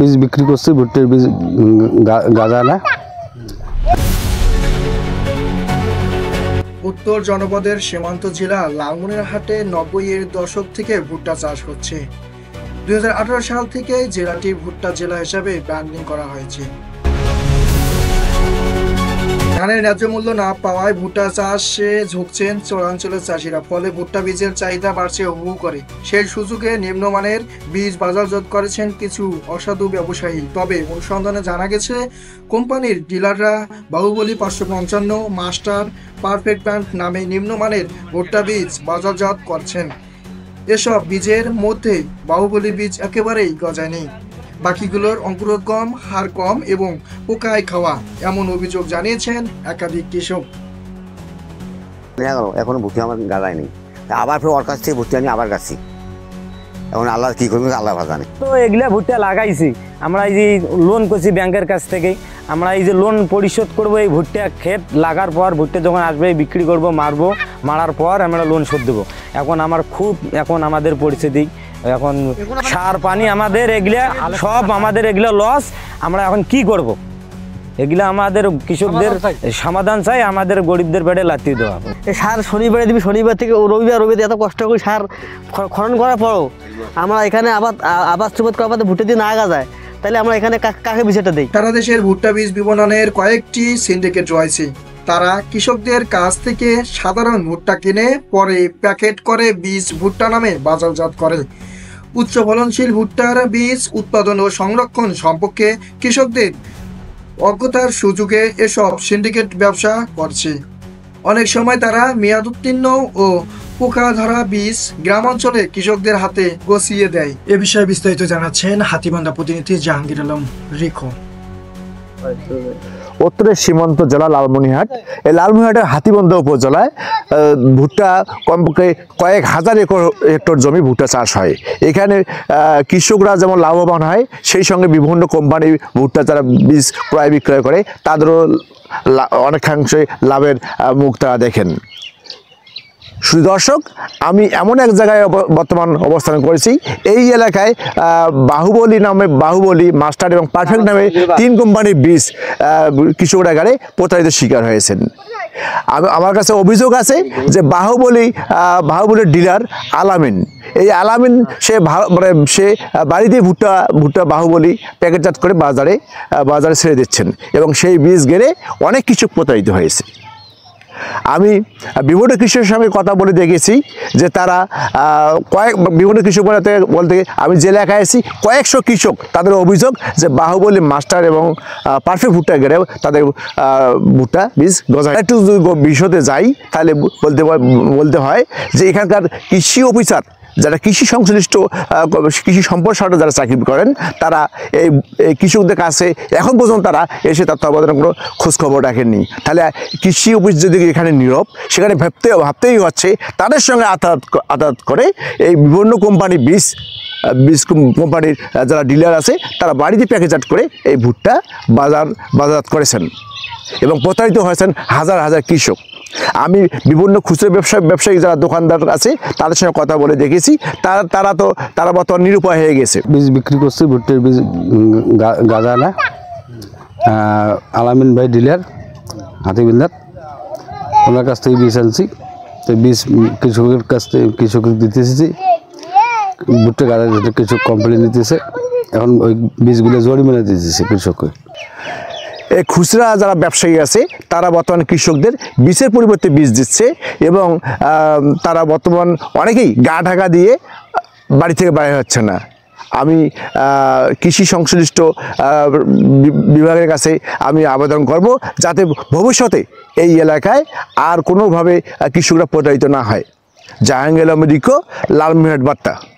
বীজ বিক্রি করছি, ভুট্টার বীজ গাঁজা না। উত্তর জনপদের সীমান্ত জেলা লালমনিরহাটে 90-এর দশক থেকে ভুট্টা চাষ হচ্ছে। 2018 সাল থেকে জেলাটি ভুট্টা জেলা হিসাবে ব্র্যান্ডিং করা হয়েছে। ধানের ন্যায্য মূল্য না পাওয়ায় ভুট্টা চাষে ঝুঁকছেন চরাঞ্চলের চাষিরা, ফলে ভুট্টা বীজের চাহিদা বাড়ছে হু হু করে। সেই সুযোগে নিম্নমানের বীজ বাজারজাত করেছেন কিছু অসাধু ব্যবসায়ী। তবে অনুসন্ধানে জানা গেছে, কোম্পানির ডিলাররা বাহুবলী 555, মাস্টার, পারফেক্ট ব্র্যান্ড নামে নিম্নমানের ভুট্টা বীজ বাজারজাত করছেন। এসব বীজের মধ্যে বাহুবলী বীজ একেবারেই গজায় নেই, বাকিগুলোর অঙ্কুরোদ্গম হার কম এবং পোকায় খাওয়া, এমন অভিযোগ জানিয়েছেন একাধিক কৃষক। এখনো ভুট্টি আমার গাদায় নেই, আবার ফের ওর কাছ থেকে ভুট্টি আনি আবার গাছি। এখন আল্লাহ কি করবে আল্লাহ ভালো জানে। তো এগুলা ভুট্টা লাগাইছি আমরা, এই যে লোন করছি ব্যাংকের কাছ থেকে, আমরা এই যে লোন পরিশোধ করবো, এই ভুট্টা ক্ষেত লাগার পর ভুট্টা যখন আসবে বিক্রি করব, মারার পর আমরা লোন শোধ দেবো। এখন আমাদের পরিস্থিতি, এখন সার পানি আমাদের এগুলা সব আমাদের এগুলা লস। আমরা এখন কি করব? এগুলা আমাদের কৃষকদের সমাধান চাই, আমাদের গরিবদের পেটে লাথি দেওয়া। এই সার শনিবারে দিবি, শনিবার থেকে রবিবার এত কষ্ট করে সার খনন করার পরও আমরা এখানে আবাদ সুবাদ করার পর ভুট্টা দিয়ে না আগা যায়, তাহলে আমরা এখানে কাকে বিষয়টা দিই? সারা দেশের ভুট্টা বীজ বিপণনের কয়েকটি সিন্ডিকেট রয়েছে। তারা কৃষকদের কাছ থেকে সাধারণ ভুট্টা কিনে পরে প্যাকেট করে বীজ ভুট্টা নামে বাজারজাত করে। উচ্চ ফলনশীল ভুট্টার বীজ উৎপাদন ও সংরক্ষণ সম্পর্কে কৃষকদের অজ্ঞতার সুযোগে এসব সিন্ডিকেট ব্যবসা করছে। অনেক সময় তারা মেয়াদ উত্তীর্ণ ও পোকা ধরা বীজ গ্রামাঞ্চলে কৃষকদের হাতে গছিয়ে দেয়। এ বিষয়ে বিস্তারিত জানাচ্ছেন হাতীবান্ধা প্রতিনিধি জাহাঙ্গীর আলম রিখো। উত্তরের সীমান্ত জেলা লালমনিরহাট। এই লালমনিরহাটের হাতীবান্ধা উপজেলায় ভুট্টা কমপক্ষে কয়েক হাজার হেক্টর জমি ভুট্টা চাষ হয়। এখানে কৃষকরা যেমন লাভবান হয়, সেই সঙ্গে বিভিন্ন কোম্পানি ভুট্টা যারা বীজ ক্রয় বিক্রয় করে তাদেরও অনেকাংশে লাভের মুখ তারা দেখেন। শুধু দর্শক, আমি এমন এক জায়গায় বর্তমান অবস্থান করেছি। এই এলাকায় বাহুবলী, মাস্টার এবং পারফেক্ট নামে 3 কোম্পানির বীজ কৃষকরা গাড়ে প্রতারিত শিকার হয়েছেন। আমার কাছে অভিযোগ আছে যে বাহুবলীর ডিলার আলামিন, এই আলামিন সে বাড়িতে ভুট্টা বাহুবলী প্যাকেটজাত করে বাজারে ছেড়ে দিচ্ছেন এবং সেই বীজ গেড়ে অনেক কৃষক প্রতারিত হয়েছে। আমি বিভিন্ন কৃষকের সঙ্গে কথা বলে দেখেছি যে তারা বিভিন্ন কৃষক বলতে আমি যে এলাকায় আছি কয়েকশো কৃষক, তাদের অভিযোগ যে বাহুবলী, মাস্টার এবং পারফেক্ট ভুট্টা গেড়েও তাদের ভুট্টা বীজ গজায়। একটু যদি বিশদে যাই তাহলে বলতে হয় যে এখানকার কৃষি অফিসার যারা কৃষি সংশ্লিষ্ট কৃষি সম্প্রসারণে যারা চাকরি করেন, তারা এই কৃষকদের কাছে এখন পর্যন্ত তারা এসে তত্ত্বাবধানের কোনো খোঁজখবর রাখেননি। তাহলে কৃষি অফিস যদি এখানে নীরব, সেখানে ভাবতেই হচ্ছে তাদের সঙ্গে আতাত করে এই বিভিন্ন বীজ কোম্পানির যারা ডিলার আছে তারা বাড়িতে প্যাকেটজাত করে এই ভুট্টা বাজারজাত করেছেন এবং প্রতারিত হয়েছেন হাজার হাজার কৃষক। আমি বিভিন্ন খুচরো ব্যবসায়ী যারা দোকানদার আছে তাদের সঙ্গে কথা বলে দেখেছি, তারা বর্তমান নিরুপায় হয়ে গেছে। বীজ বিক্রি করছি, ভুট্টার বীজ গাঁজা না। আলামিন ভাই ডিলার হাতীবান্ধা, ওনার কাছ থেকে বীজ আনছি। তো বীজ কৃষকের কাছ থেকে কৃষকের দিতেছি, ভুট্টা গাঁজা কৃষক কমপ্লেন দিতেছে, এখন ওই বীজগুলো জরিমানা দিতেছে কৃষককে। এই খুচরা যারা ব্যবসায়ী আছে তারা বর্তমানে কৃষকদের বীজের পরিবর্তে বীজ দিচ্ছে এবং তারা বর্তমান অনেকেই গা ঢাকা দিয়ে বাড়ি থেকে বাইরে হচ্ছে না। আমি কৃষি সংশ্লিষ্ট বিভাগের কাছে আমি আবেদন করব যাতে ভবিষ্যতে এই এলাকায় আর কোনোভাবে কৃষকরা প্রতারিত না হয়। জাহাঙ্গীর আলম রিকো, লালমনিরহাট বার্তা।